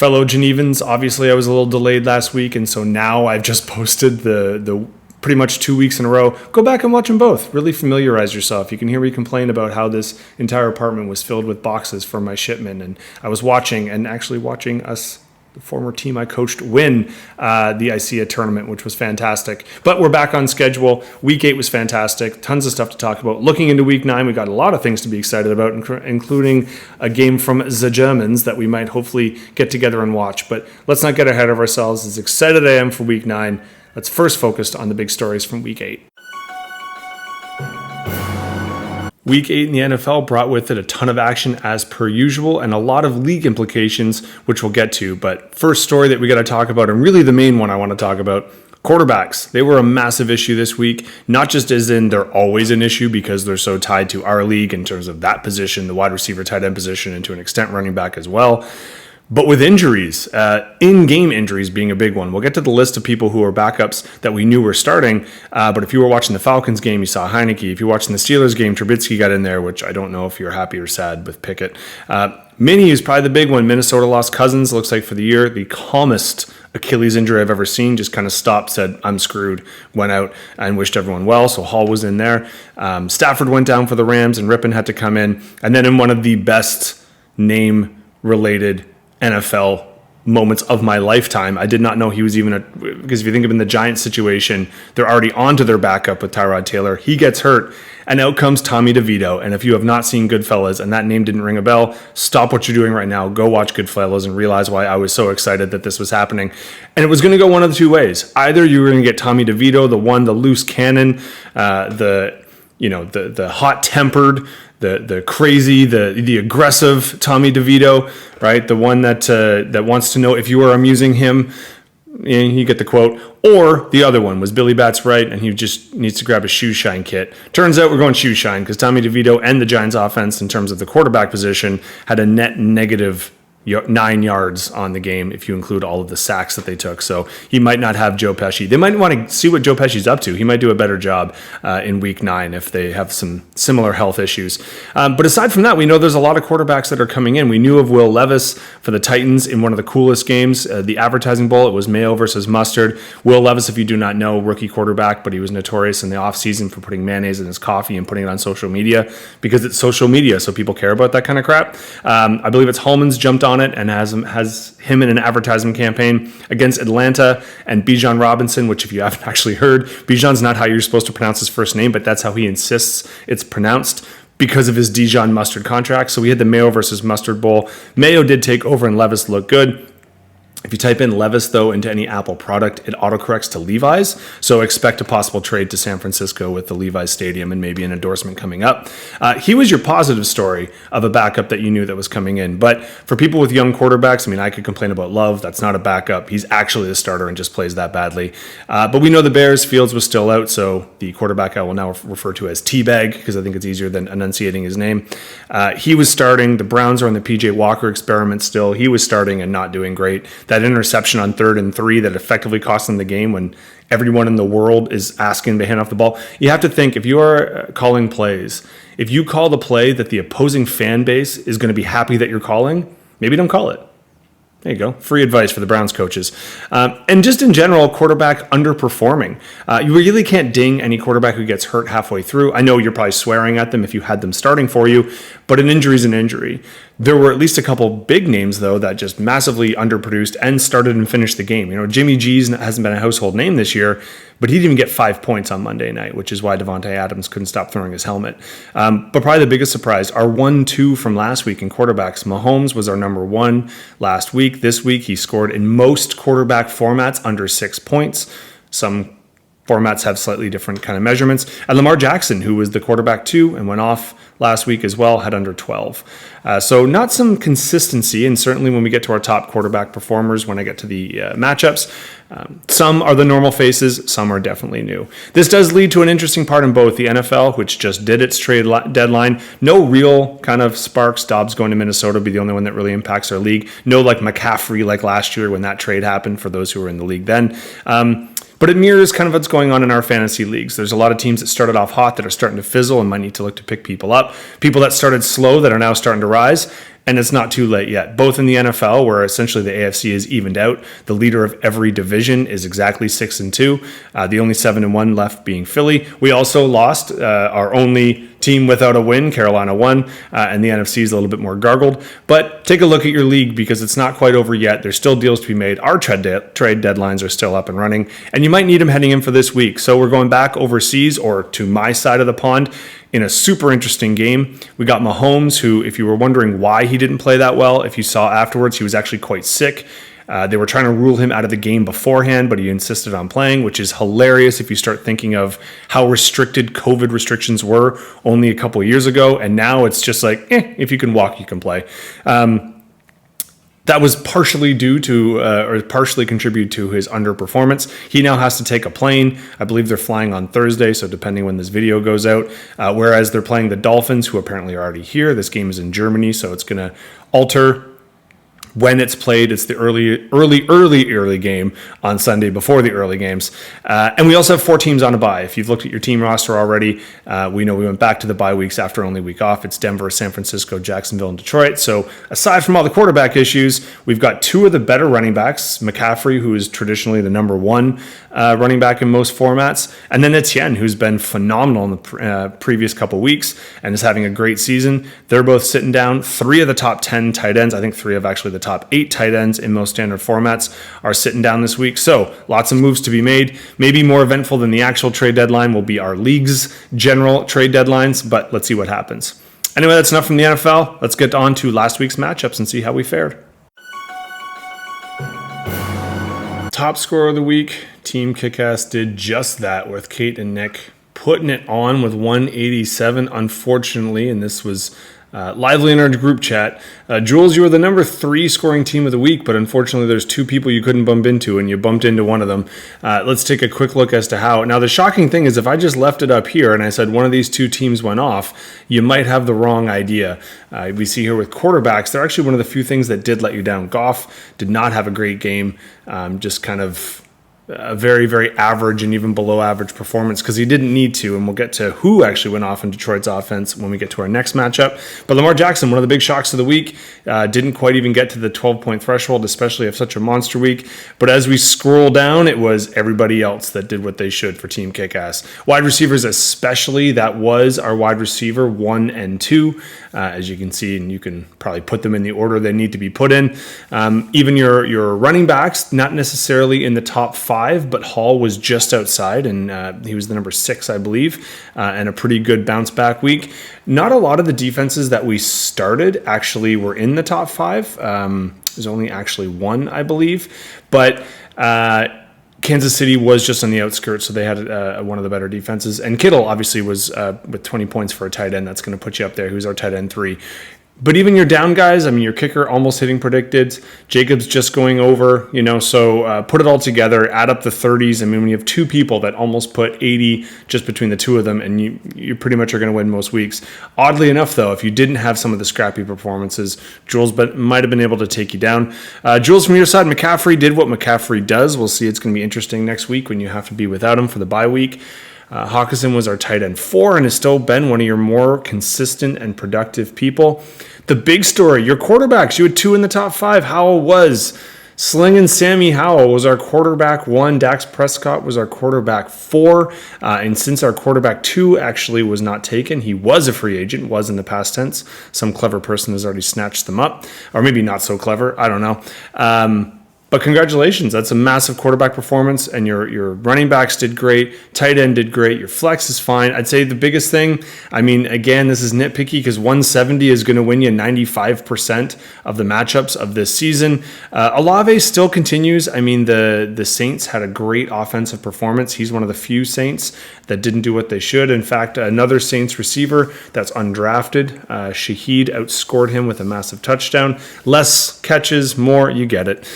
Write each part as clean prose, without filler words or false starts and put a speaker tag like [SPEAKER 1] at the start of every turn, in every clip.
[SPEAKER 1] fellow Genevans, obviously I was a little delayed last week, and so now I've just posted the pretty much 2 weeks in a row. Go back and watch them both. Really familiarize yourself. You can hear me complain about how this entire apartment was filled with boxes from my shipment, and I was watching us, the former team I coached, win the ICEA tournament, which was fantastic. But we're back on schedule. Week 8 was fantastic. Tons of stuff to talk about. Looking into Week 9, we got a lot of things to be excited about, including a game from the Germans that we might hopefully get together and watch. But let's not get ahead of ourselves. As excited as I am for Week 9, let's first focus on the big stories from Week 8. Week 8 in the NFL brought with it a ton of action as per usual and a lot of league implications, which we'll get to. But first story that we got to talk about, and really the main one I want to talk about, quarterbacks. They were a massive issue this week, not just as in they're always an issue because they're so tied to our league in terms of that position, the wide receiver tight end position, and to an extent running back as well. But with injuries, in-game injuries being a big one. We'll get to the list of people who are backups that we knew were starting. But if you were watching the Falcons game, you saw Heineke. If you're watching the Steelers game, Trubisky got in there, which I don't know if you're happy or sad with Pickett. Mini is probably the big one. Minnesota lost Cousins, looks like for the year. The calmest Achilles injury I've ever seen. Just kind of stopped, said, I'm screwed, went out and wished everyone well. So Hall was in there. Stafford went down for the Rams and Rippon had to come in. And then in one of the best name-related NFL moments of my lifetime, I did not know he was even because if you think of in the Giants situation, they're already onto their backup with Tyrod Taylor. He gets hurt, and out comes Tommy DeVito. And if you have not seen Goodfellas and that name didn't ring a bell, stop what you're doing right now. Go watch Goodfellas and realize why I was so excited that this was happening. And it was going to go one of the two ways. Either you were going to get Tommy DeVito, the loose cannon, the hot-tempered, the crazy, the aggressive Tommy DeVito, right? The one that wants to know if you are amusing him. You get the quote. Or the other one was Billy Batts right, and he just needs to grab a shoe shine kit. Turns out we're going shoe shine because Tommy DeVito and the Giants offense in terms of the quarterback position had a net negative 9 yards on the game if you include all of the sacks that they took. So he might not have Joe Pesci. They might want to see what Joe Pesci's up to. He might do a better job in Week 9 if they have some similar health issues. But aside from that, we know there's a lot of quarterbacks that are coming in. We knew of Will Levis for the Titans in one of the coolest games, the Advertising Bowl. It was mayo versus mustard. Will Levis, if you do not know, rookie quarterback, but he was notorious in the offseason for putting mayonnaise in his coffee and putting it on social media because it's social media, so people care about that kind of crap. I believe it's Hallman's jumped on it and has him in an advertising campaign against Atlanta and Bijan Robinson, which if you haven't actually heard, Bijan's not how you're supposed to pronounce his first name, but that's how he insists it's pronounced because of his Dijon Mustard contract. So we had the Mayo versus Mustard Bowl. Mayo did take over and Levis looked good. If you type in Levis, though, into any Apple product, it autocorrects to Levi's. So expect a possible trade to San Francisco with the Levi's Stadium and maybe an endorsement coming up. He was your positive story of a backup that you knew that was coming in. But for people with young quarterbacks, I mean, I could complain about Love. That's not a backup. He's actually the starter and just plays that badly. But we know the Bears, Fields was still out. So the quarterback I will now refer to as Teabag because I think it's easier than enunciating his name. He was starting. The Browns are on the PJ Walker experiment still. He was starting and not doing great. That interception on 3rd and 3 that effectively cost them the game when everyone in the world is asking to hand off the ball. You have to think, if you are calling plays, if you call the play that the opposing fan base is going to be happy that you're calling, maybe don't call it. There you go. Free advice for the Browns coaches. And just in general, quarterback underperforming. You really can't ding any quarterback who gets hurt halfway through. I know you're probably swearing at them if you had them starting for you, but an injury is an injury. There were at least a couple big names, though, that just massively underproduced and started and finished the game. You know, Jimmy G's hasn't been a household name this year, but he didn't even get 5 points on Monday night, which is why Devontae Adams couldn't stop throwing his helmet. But probably the biggest surprise, our 1-2 from last week in quarterbacks. Mahomes was our number 1 last week. This week, he scored in most quarterback formats under 6 points. Some formats have slightly different kind of measurements. And Lamar Jackson, who was the quarterback 2 and went off last week as well, had under 12. So not some consistency, and certainly when we get to our top quarterback performers, when I get to the matchups, some are the normal faces, some are definitely new. This does lead to an interesting part in both the NFL, which just did its trade deadline. No real kind of sparks. Dobbs going to Minnesota would be the only one that really impacts our league. No like McCaffrey like last year when that trade happened for those who were in the league then. But it mirrors kind of what's going on in our fantasy leagues. There's a lot of teams that started off hot that are starting to fizzle and might need to look to pick people up. People that started slow that are now starting to rise. and it's not too late yet. Both in the NFL, where essentially the AFC is evened out, the leader of every division is exactly 6-2. The only 7-1 left being Philly. We also lost our only team without a win. Carolina won, and the NFC is a little bit more gargled. But take a look at your league because it's not quite over yet. There's still deals to be made. Our trade deadlines are still up and running, and you might need them heading in for this week. So we're going back overseas or to my side of the pond in a super interesting game. We got Mahomes, who, if you were wondering why he didn't play that well, if you saw afterwards, he was actually quite sick. They were trying to rule him out of the game beforehand, but he insisted on playing, which is hilarious if you start thinking of how restricted COVID restrictions were only a couple of years ago. And now it's just like, if you can walk, you can play. That was partially due to, or partially contributed to his underperformance. He now has to take a plane. I believe they're flying on Thursday, so depending when this video goes out. Whereas they're playing the Dolphins, who apparently are already here. This game is in Germany, so it's going to alter when it's played. It's the early game on Sunday before the early games. And we also have 4 teams on a bye. If you've looked at your team roster already, we know we went back to the bye weeks after only week off. It's Denver, San Francisco, Jacksonville, and Detroit. So aside from all the quarterback issues, we've got 2 of the better running backs, McCaffrey, who is traditionally the number 1 running back in most formats, and then Etienne, who's been phenomenal in the previous couple weeks and is having a great season. They're both sitting down. 3 of the top 10 tight ends, I think 3 of actually the top 8 tight ends in most standard formats are sitting down this week. So lots of moves to be made. Maybe more eventful than the actual trade deadline will be our league's general trade deadlines, but let's see what happens. Anyway, that's enough from the NFL. Let's get on to last week's matchups and see how we fared. Top scorer of the week, Team Kickass did just that with Kate and Nick putting it on with 187, unfortunately, and this was lively in our group chat. Jules, you were the number 3 scoring team of the week, but unfortunately there's 2 people you couldn't bump into, and you bumped into one of them. Let's take a quick look as to how. Now, the shocking thing is if I just left it up here and I said one of these 2 teams went off, you might have the wrong idea. We see here with quarterbacks, they're actually one of the few things that did let you down. Goff did not have a great game, just kind of a very, very average and even below average performance because he didn't need to, and we'll get to who actually went off in Detroit's offense when we get to our next matchup. But Lamar Jackson, one of the big shocks of the week, didn't quite even get to the 12-point threshold, especially of such a monster week. But as we scroll down, it was everybody else that did what they should for Team Kickass. Wide receivers especially, that was our wide receiver 1 and 2, as you can see, and you can probably put them in the order they need to be put in. Even your running backs, not necessarily in the top 5, but Hall was just outside, and he was the number 6, I believe, and a pretty good bounce back week. Not a lot of the defenses that we started actually were in the top 5. There's only actually 1, I believe, but Kansas City was just on the outskirts, so they had one of the better defenses. And Kittle obviously was with 20 points for a tight end. That's going to put you up there. Who's our tight end 3? But even your down guys, I mean, your kicker almost hitting predicted. Jacobs just going over, so put it all together, add up the 30s. I mean, when you have 2 people that almost put 80 just between the 2 of them, and you pretty much are going to win most weeks. Oddly enough, though, if you didn't have some of the scrappy performances, Jules might have been able to take you down. Jules, from your side, McCaffrey did what McCaffrey does. We'll see. It's going to be interesting next week when you have to be without him for the bye week. Hawkinson was our tight end 4 and has still been one of your more consistent and productive people. The big story, your quarterbacks, you had 2 in the top 5. Howell was. Slinging Sammy Howell was our quarterback 1. Dax Prescott was our quarterback 4. And since our quarterback 2 actually was not taken, he was a free agent, was in the past tense. Some clever person has already snatched them up. Or maybe not so clever, I don't know. But congratulations, that's a massive quarterback performance, and your running backs did great, tight end did great, your flex is fine. I'd say the biggest thing, I mean, again, this is nitpicky because 170 is going to win you 95% of the matchups of this season. Olave still continues. I mean, the Saints had a great offensive performance. He's one of the few Saints that didn't do what they should. In fact, another Saints receiver that's undrafted, Shaheed, outscored him with a massive touchdown. Less catches, more, you get it.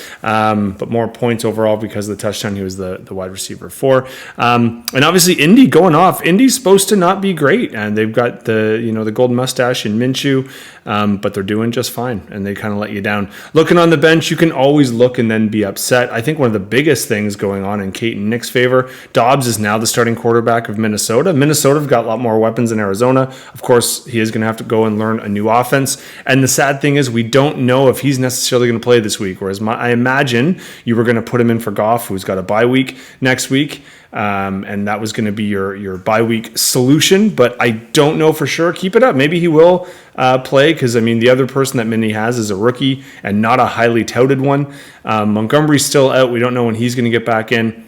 [SPEAKER 1] But more points overall because of the touchdown. He was the wide receiver 4. And obviously Indy going off. Indy's supposed to not be great, and they've got the golden mustache in Minshew. but they're doing just fine, and they kind of let you down. Looking on the bench, you can always look and then be upset. I think one of the biggest things going on in Kate and Nick's favor, Dobbs is now the starting quarterback of Minnesota. Minnesota have got a lot more weapons than Arizona. Of course, he is going to have to go and learn a new offense. And the sad thing is we don't know if he's necessarily going to play this week, whereas I imagine you were going to put him in for Goff, who's got a bye week next week. And that was going to be your bye week solution, but I don't know for sure. Keep it up. Maybe he will play, because I mean the other person that Minnie has is a rookie and not a highly touted one. Montgomery's still out. We don't know when he's going to get back in.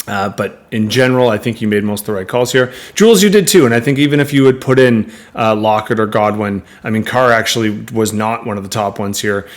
[SPEAKER 1] But in general, I think you made most of the right calls here. Jules, you did too. And I think even if you would put in Lockett or Godwin, I mean, Carr actually was not one of the top ones here.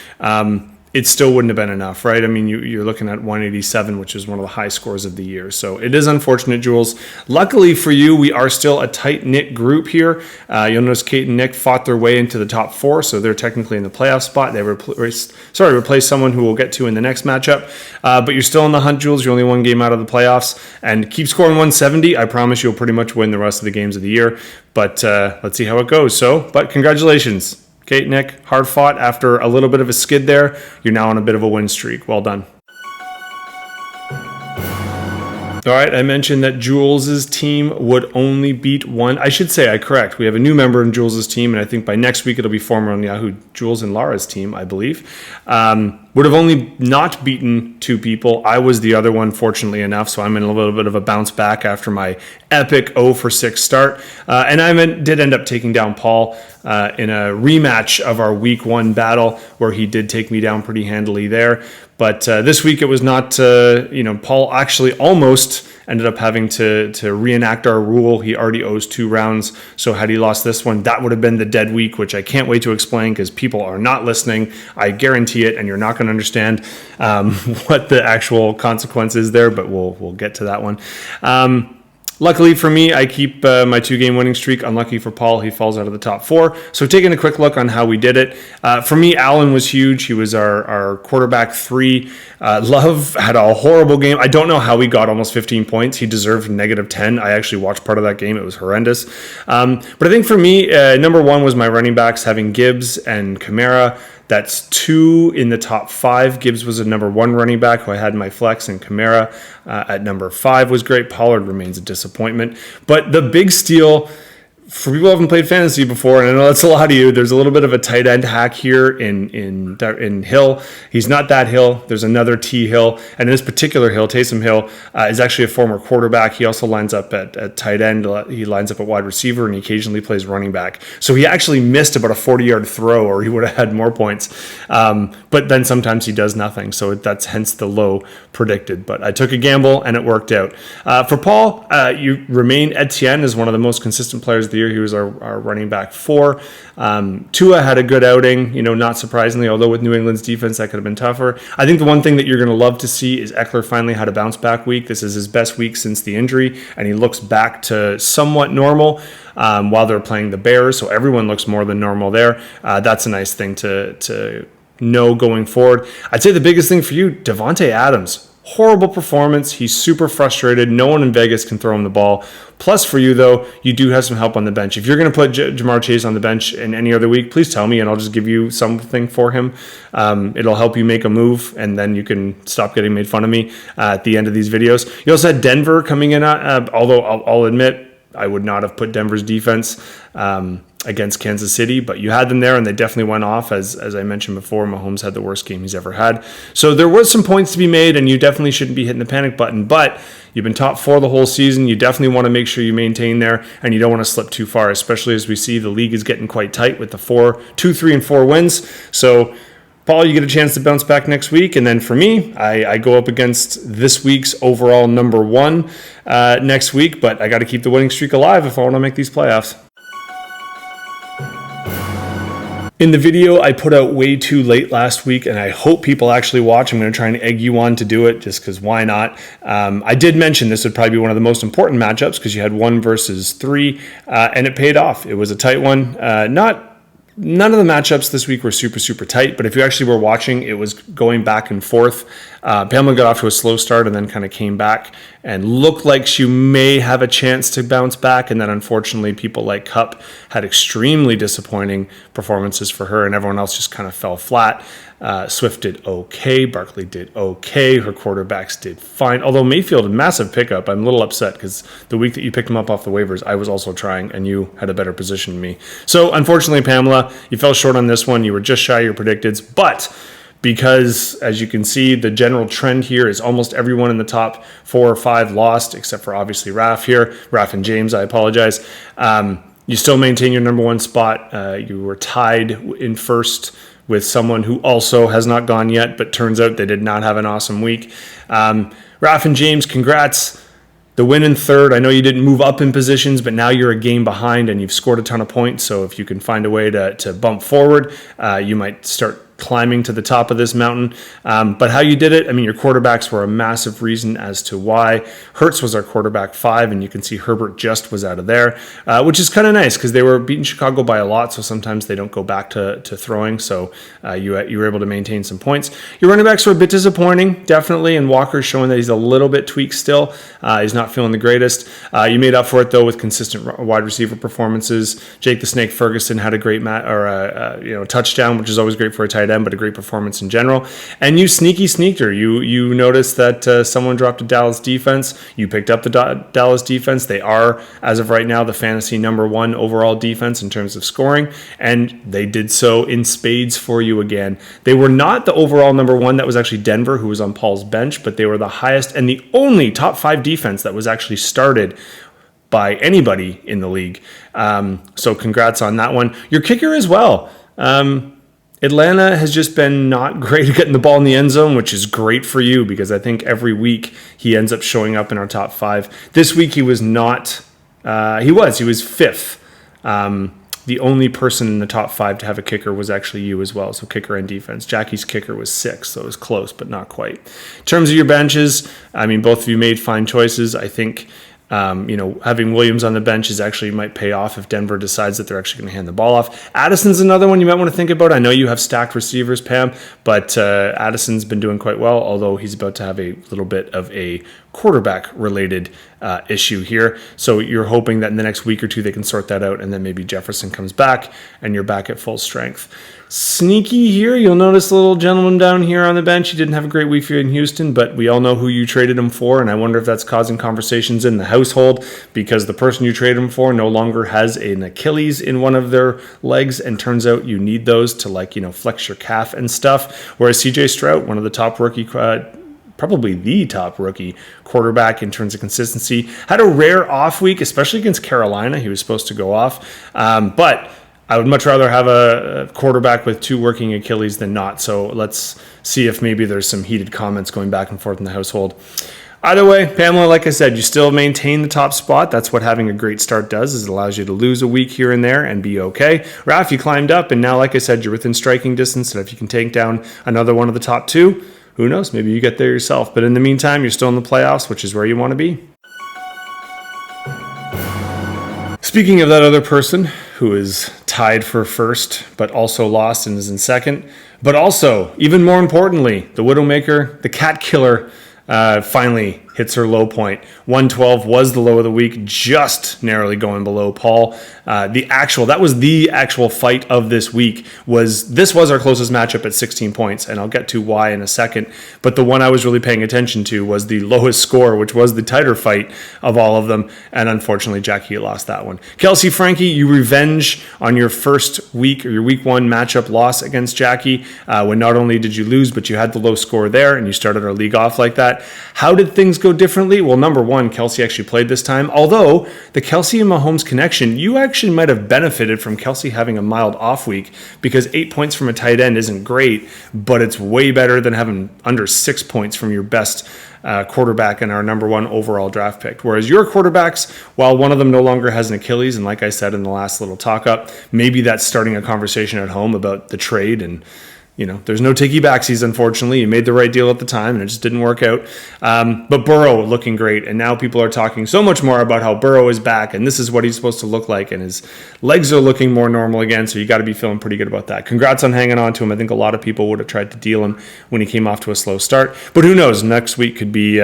[SPEAKER 1] It still wouldn't have been enough, right? I mean, you're looking at 187, which is one of the high scores of the year. So it is unfortunate, Jules. Luckily for you, we are still a tight-knit group here. You'll notice Kate and Nick fought their way into the top 4, so they're technically in the playoff spot. They replaced someone who we'll get to in the next matchup. But you're still in the hunt, Jules. You're only one game out of the playoffs. And keep scoring 170. I promise you'll pretty much win the rest of the games of the year. But let's see how it goes. But congratulations. Kate, Nick, hard fought after a little bit of a skid there. You're now on a bit of a win streak. Well done. All right, I mentioned that Jules's team would only beat one. I should say, I correct. We have a new member in Jules's team, and I think by next week it'll be former on Yahoo, Jules and Lara's team, I believe. Would have only not beaten 2 people. I was the other one, fortunately enough, so I'm in a little bit of a bounce back after my epic 0-for-6 start. And I did end up taking down Paul in a rematch of our week 1 battle, where he did take me down pretty handily there. But this week it was not, Paul actually almost ended up having to reenact our rule. He already owes 2 rounds. So had he lost this one, that would have been the dead week, which I can't wait to explain, because people are not listening. I guarantee it, and you're not going to understand what the actual consequence is there, but we'll get to that one. Luckily for me, I keep my 2-game winning streak. Unlucky for Paul, he falls out of the top 4. So taking a quick look on how we did it. For me, Allen was huge. He was our quarterback 3. Love had a horrible game. I don't know how he got almost 15 points. He deserved -10. I actually watched part of that game. It was horrendous. But I think for me, number 1 was my running backs, having Gibbs and Kamara. That's 2 in the top 5. Gibbs was a number 1 running back who I had in my flex, and Kamara at number 5 was great. Pollard remains a disappointment. But the big steal, for people who haven't played fantasy before, and I know that's a lot of you, there's a little bit of a tight end hack here in Hill. He's not that Hill. There's another T Hill. And this particular Hill, Taysom Hill, is actually a former quarterback. He also lines up at tight end. He lines up at wide receiver, and he occasionally plays running back. So he actually missed about a 40-yard throw, or he would have had more points. But then sometimes he does nothing. So that's hence the low predicted. But I took a gamble, and it worked out. For Paul, you remain Etienne as one of the most consistent players of the year. He was our running back 4. Tua had a good outing, not surprisingly, although with New England's defense, that could have been tougher. I think the one thing that you're going to love to see is Eckler finally had a bounce back week. This is his best week since the injury, and he looks back to somewhat normal while they're playing the Bears. So everyone looks more than normal there. That's a nice thing to know going forward. I'd say the biggest thing for you, Devontae Adams. Horrible performance. He's super frustrated. No one in Vegas can throw him the ball. Plus, for you, though, you do have some help on the bench. If you're going to put Jamar Chase on the bench in any other week, please tell me, and I'll just give you something for him. It'll help you make a move, and then you can stop getting made fun of me at the end of these videos. You also had Denver coming in, although I'll admit I would not have put Denver's defense against Kansas City, but you had them there, and they definitely went off. As I mentioned before, Mahomes had the worst game he's ever had. So there was some points to be made, and you definitely shouldn't be hitting the panic button, but you've been top 4 the whole season. You definitely want to make sure you maintain there, and you don't want to slip too far, especially as we see the league is getting quite tight with the 2, 3, and 4 wins. So Paul, you get a chance to bounce back next week. And then for me, I go up against this week's overall number 1 next week, but I got to keep the winning streak alive if I want to make these playoffs. In the video I put out way too late last week, and I hope people actually watch. I'm going to try and egg you on to do it, just because why not? I did mention this would probably be one of the most important matchups, because you had 1 versus 3, and it paid off. It was a tight one. None of the matchups this week were super, super tight, but if you actually were watching, it was going back and forth. Pamela got off to a slow start and then kind of came back and looked like she may have a chance to bounce back. And then unfortunately, people like Cup had extremely disappointing performances for her, and everyone else just kind of fell flat. Swift did okay. Barkley did okay. Her quarterbacks did fine. Although Mayfield, a massive pickup. I'm a little upset because the week that you picked him up off the waivers, I was also trying, and you had a better position than me. So unfortunately, Pamela, you fell short on this one. You were just shy of your predictions, but because, as you can see, the general trend here is almost everyone in the top 4 or 5 lost, except for obviously Raf here. Raf and James, I apologize. You still maintain your number 1 spot. You were tied in first with someone who also has not gone yet, but turns out they did not have an awesome week. Raf and James, congrats. The win in third. I know you didn't move up in positions, but now you're a game behind and you've scored a ton of points. So if you can find a way to bump forward, you might start climbing to the top of this mountain. But how you did it, I mean, your quarterbacks were a massive reason as to why. Hertz was our quarterback 5, and you can see Herbert just was out of there, which is kind of nice because they were beating Chicago by a lot, so sometimes they don't go back to throwing, so you were able to maintain some points. Your running backs were a bit disappointing, definitely, and Walker's showing that he's a little bit tweaked still. He's not feeling the greatest. You made up for it, though, with consistent wide receiver performances. Jake the Snake Ferguson had a great touchdown, which is always great for a tight end, but a great performance in general. And you sneaked her. You noticed that someone dropped a Dallas defense. You picked up the Dallas defense. They are, as of right now, the fantasy number 1 overall defense in terms of scoring, and they did so in spades for you again. They were not the overall number 1. That was actually Denver, who was on Paul's bench, but they were the highest and the only top 5 defense that was actually started by anybody in the league. So congrats on that one. Your kicker as well. Atlanta has just been not great at getting the ball in the end zone, which is great for you because I think every week he ends up showing up in our top 5. This week he was not. He was 5th. The only person in the top 5 to have a kicker was actually you as well. So kicker and defense. Jackie's kicker was 6th, so it was close, but not quite. In terms of your benches, I mean, both of you made fine choices. I think having Williams on the bench is actually might pay off if Denver decides that they're actually going to hand the ball off. Addison's another one you might want to think about. I know you have stacked receivers, Pam, but Addison's been doing quite well, although he's about to have a little bit of a quarterback-related issue here. So you're hoping that in the next week or 2 they can sort that out, and then maybe Jefferson comes back and you're back at full strength. Sneaky here, you'll notice the little gentleman down here on the bench. He didn't have a great week here in Houston, but we all know who you traded him for, and I wonder if that's causing conversations in the household because the person you traded him for no longer has an Achilles in one of their legs, and turns out you need those to flex your calf and stuff. Whereas CJ Stroud, one of the top rookie probably the top rookie quarterback in terms of consistency, had a rare off week, especially against Carolina. He was supposed to go off, but I would much rather have a quarterback with 2 working Achilles than not. So let's see if maybe there's some heated comments going back and forth in the household. Either way, Pamela, like I said, you still maintain the top spot. That's what having a great start does, is it allows you to lose a week here and there and be okay. Raf, you climbed up, and now, like I said, you're within striking distance. And if you can take down another one of the top 2, who knows? Maybe you get there yourself. But in the meantime, you're still in the playoffs, which is where you want to be. Speaking of that other person who is tied for first, but also lost and is in second, but also, even more importantly, the Widowmaker, the cat killer, finally hits her low point. 112 was the low of the week, just narrowly going below Paul. That was the actual fight of this week. This was our closest matchup at 16 points, and I'll get to why in a second. But the one I was really paying attention to was the lowest score, which was the tighter fight of all of them, and unfortunately, Jackie lost that one. Kelsey, Frankie, you revenge on your first week or your week 1 matchup loss against Jackie, when not only did you lose, but you had the low score there, and you started our league off like that. How did things go differently? Well, number 1, Kelsey actually played this time. Although the Kelsey and Mahomes connection, you actually might have benefited from Kelsey having a mild off week, because 8 points from a tight end isn't great, but it's way better than having under 6 points from your best quarterback and our number 1 overall draft pick. Whereas your quarterbacks, while one of them no longer has an Achilles, and like I said in the last little talk up, maybe that's starting a conversation at home about the trade, and there's no ticky backsies, unfortunately. You made the right deal at the time, and it just didn't work out. But Burrow looking great, and now people are talking so much more about how Burrow is back, and this is what he's supposed to look like, and his legs are looking more normal again, so you got to be feeling pretty good about that. Congrats on hanging on to him. I think a lot of people would have tried to deal him when he came off to a slow start, but who knows? Next week could be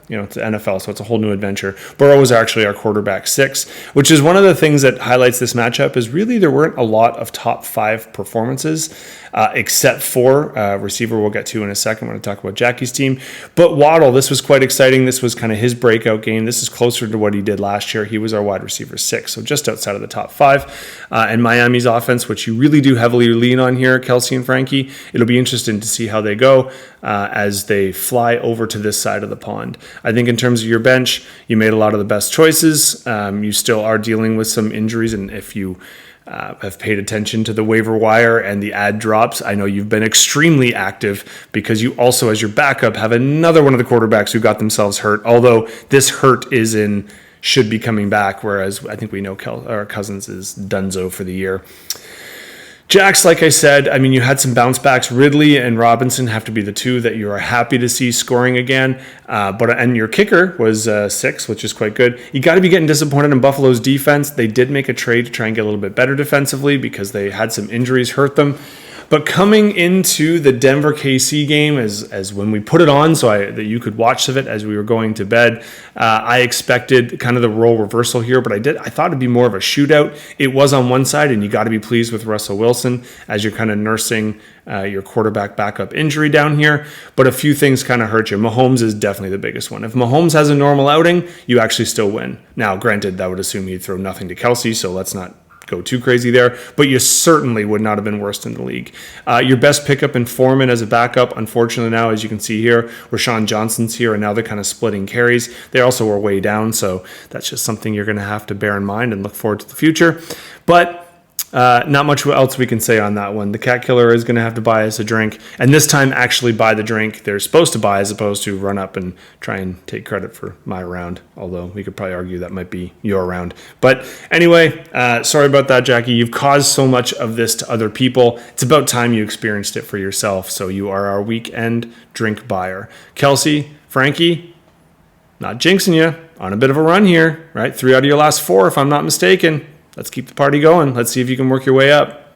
[SPEAKER 1] it's the NFL, so it's a whole new adventure. Burrow was actually our quarterback 6, which is one of the things that highlights this matchup is really there weren't a lot of top 5 performances, except for receiver we'll get to in a second when I talk about Jackie's team. But Waddle, this was quite exciting. This was kind of his breakout game. This is closer to what he did last year. He was our wide receiver 6, so just outside of the top 5. And Miami's offense, which you really do heavily lean on here, Kelsey and Frankie, it'll be interesting to see how they go as they fly over to this side of the pond. I think in terms of your bench, you made a lot of the best choices. You still are dealing with some injuries, and if you have paid attention to the waiver wire and the ad drops, I know you've been extremely active because you also, as your backup, have another one of the quarterbacks who got themselves hurt, although this hurt should be coming back, whereas I think we know Cousins is donezo for the year. Jax, like I said, I mean, you had some bounce backs. Ridley and Robinson have to be the 2 that you are happy to see scoring again. And your kicker was 6, which is quite good. You got to be getting disappointed in Buffalo's defense. They did make a trade to try and get a little bit better defensively because they had some injuries hurt them. But coming into the Denver KC game, as when we put it on, so that you could watch of it as we were going to bed, I expected kind of the role reversal here, but I thought it'd be more of a shootout. It was on one side, and you got to be pleased with Russell Wilson as you're kind of nursing your quarterback backup injury down here. But a few things kind of hurt you. Mahomes is definitely the biggest one. If Mahomes has a normal outing, you actually still win. Now, granted, that would assume he'd throw nothing to Kelsey, so let's not go too crazy there, but you certainly would not have been worst in the league. Your best pickup in Foreman as a backup, unfortunately now, as you can see here, Rashawn Johnson's here, and now they're kind of splitting carries. They also were way down, so that's just something you're going to have to bear in mind and look forward to the future. But not much else we can say on that one. The cat killer is going to have to buy us a drink, and this time actually buy the drink they're supposed to buy as opposed to run up and try and take credit for my round, although we could probably argue that might be your round. But anyway, sorry about that, Jackie. You've caused so much of this to other people. It's about time you experienced it for yourself, so you are our weekend drink buyer. Kelsey, Frankie, not jinxing you, on a bit of a run here, right? 3 out of your last 4, if I'm not mistaken. Let's keep the party going. Let's see if you can work your way up.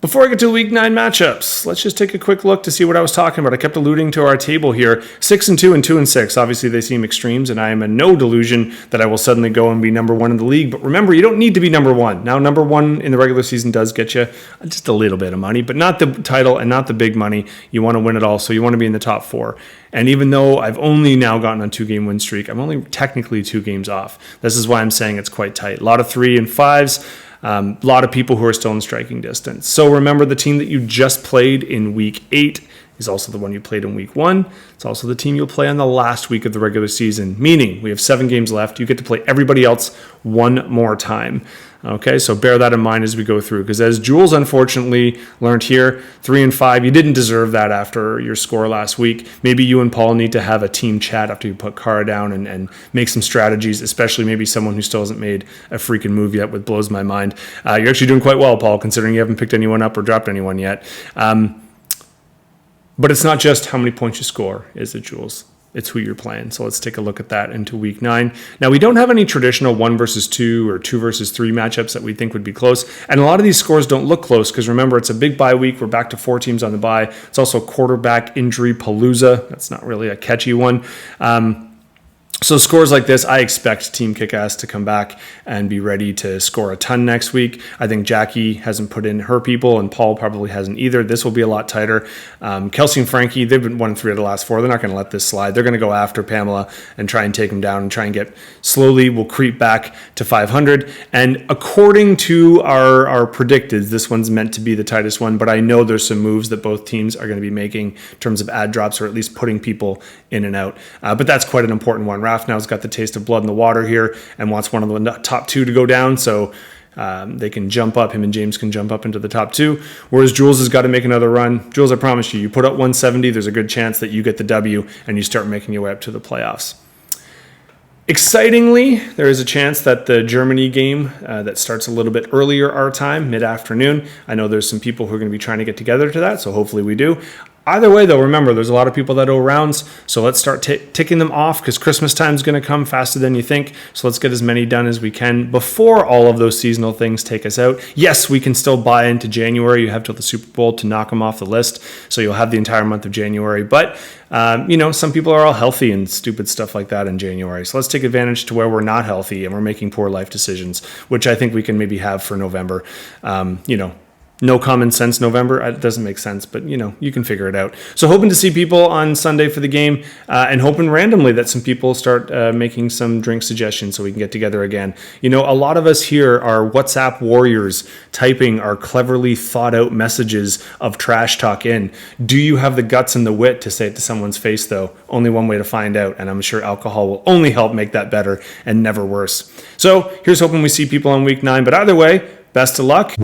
[SPEAKER 1] Before I get to Week 9 matchups, let's just take a quick look to see what I was talking about. I kept alluding to our table here. 6-2 and 2-6. Obviously, they seem extremes, and I am in no delusion that I will suddenly go and be number 1 in the league. But remember, you don't need to be number 1. Now, number 1 in the regular season does get you just a little bit of money, but not the title and not the big money. You want to win it all, so you want to be in the top 4. And even though I've only now gotten a 2-game win streak, I'm only technically 2 games off. This is why I'm saying it's quite tight. A lot of 3 and 5s. A lot of people who are still in striking distance. So remember, the team that you just played in Week 8 is also the one you played in Week 1. It's also the team you'll play on the last week of the regular season, meaning we have 7 games left. You get to play everybody else one more time. Okay, so bear that in mind as we go through, because as Jules unfortunately learned here, 3 and 5, you didn't deserve that after your score last week. Maybe you and Paul need to have a team chat after you put Cara down and make some strategies, especially maybe someone who still hasn't made a freaking move yet, which blows my mind. You're actually doing quite well, Paul, considering you haven't picked anyone up or dropped anyone yet. But it's not just how many points you score, is it, Jules? It's who you're playing. So let's take a look at that into Week 9. Now, we don't have any traditional 1 versus 2 or 2 versus 3 matchups that we think would be close. And a lot of these scores don't look close because remember, it's a big bye week. We're back to 4 teams on the bye. It's also quarterback injury palooza. That's not really a catchy one. So scores like this, I expect Team Kickass to come back and be ready to score a ton next week. I think Jackie hasn't put in her people, and Paul probably hasn't either. This will be a lot tighter. Kelsey and Frankie, they've been 1-3 of the last 4. They're not going to let this slide. They're going to go after Pamela and try and take them down and try and get slowly. We'll creep back to 500. And according to our predicted, this one's meant to be the tightest one, but I know there's some moves that both teams are going to be making in terms of ad drops or at least putting people in and out. But that's quite an important one. Raf now's got the taste of blood in the water here and wants one of the top 2 to go down, so they can jump up. Him and James can jump up into the top 2, whereas Jules has got to make another run. Jules, I promise you put up 170, there's a good chance that you get the W and you start making your way up to the playoffs. Excitingly, there is a chance that the Germany game that starts a little bit earlier our time, mid-afternoon. I know there's some people who are going to be trying to get together to that, so hopefully we do. Either way, though, remember, there's a lot of people that owe rounds, so let's start ticking them off because Christmas time is going to come faster than you think. So let's get as many done as we can before all of those seasonal things take us out. Yes, we can still buy into January. You have till the Super Bowl to knock them off the list, so you'll have the entire month of January. But, some people are all healthy and stupid stuff like that in January. So let's take advantage to where we're not healthy and we're making poor life decisions, which I think we can maybe have for November. No common sense November. It doesn't make sense, but you can figure it out. So hoping to see people on Sunday for the game and hoping randomly that some people start making some drink suggestions so we can get together again. A lot of us here are WhatsApp warriors typing our cleverly thought out messages of trash talk in. Do you have the guts and the wit to say it to someone's face though? Only one way to find out. And I'm sure alcohol will only help make that better and never worse. So here's hoping we see people on week 9, but either way, best of luck.